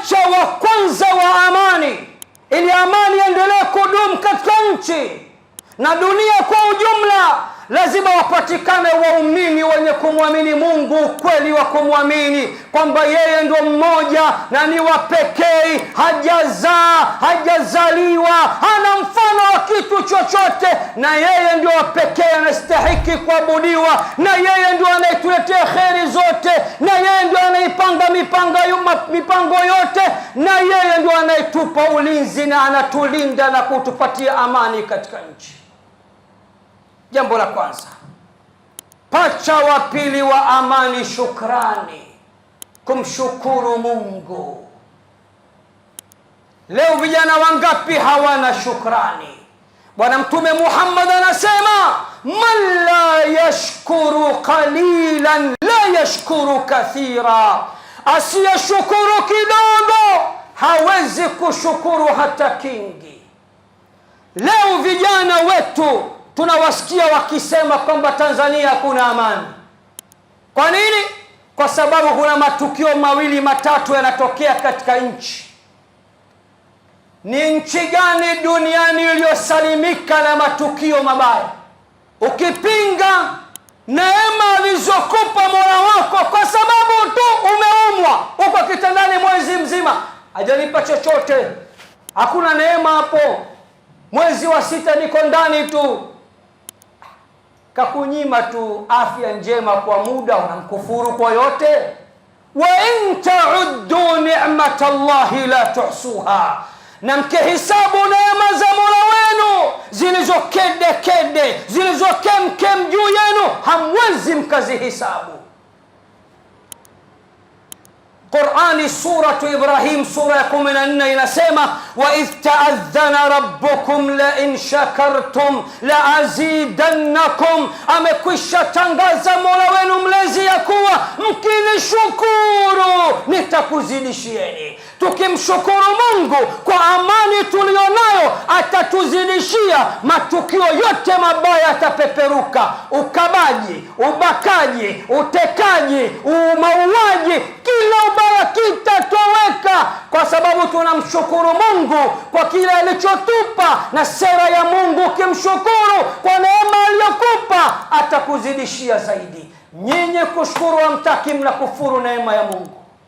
pacha wa kwanza wa amani, ili amani endelee kudumu katika nchi na dunia kwa ujumla, lazima wapatikane waumini wenye kumwamini Mungu, ukweli wa kumwamini kwamba yeye ndio mmoja na ni wa pekee, hajazaa, hajazaliwa, hana mfano wa kitu chochote, na yeye ndio wa pekee anastahili kuabudiwa, na yeye ndio anayetuletea kheri zote, na yeye ndio anaipanga mipango yote, na yeye ndio anayetupa ulinzi na anatulinda na kutupatia amani katika nchi. Jambo la kwanza. Pacha wa pili wa amani, shukrani, kumshukuru Mungu. Leo vijana wangapi hawana shukrani? Bwana Mtume Muhammad anasema, man la yashkuru qalilan la yashkuru kathira, asiyashukuru kidogo hawezi kushukuru hata kingi. Leo vijana wetu tunawasikia wakisema kwamba Tanzania hakuna amani. Kwa nini? Kwa sababu kuna matukio mawili matatu yanatokea katika nchi. Ni nchi gani duniani iliyosalimika na matukio mabaya? Ukipinga neema alizokupa Mola wako kwa sababu tu umeumwa, uko kitandani mwezi mzima, hajanipa chochote, hakuna neema hapo, mwezi wa 6 niko ndani tu, kakunyima tu afya njema kwa muda, unamkufuru kwa yote. Wa in ta'uddu ni'matallahi la tuhsuha, na mkihesabu neema za Mola wenu zilizokede zilizokemkem juu yenu, hamwezi mkazihesabu. Qur'ani suratu Ibrahim sura ya 14 inasema, wa idh ta'adhana rabbukum la in shakartum la azidannakum, amekwisha tangaza Mola wenu mlezi ya kuwa mkinishukuru nitakuzidishieni. Tukimshukuru Mungu kwa amani tulionayo, atatuzidishia. Matukio yote mabaya yatapeperuka, ukabaji, ubakaji, utekaji, mauaji, kila ubaya kitatoweka, kwa sababu tunamshukuru Mungu kwa kile alichotupa. Na sera ya Mungu, ukimshukuru kwa neema aliyokupa atakuzidishia zaidi. Nyinyi kushukuru hamtaki, mnakufuru neema ya Mungu.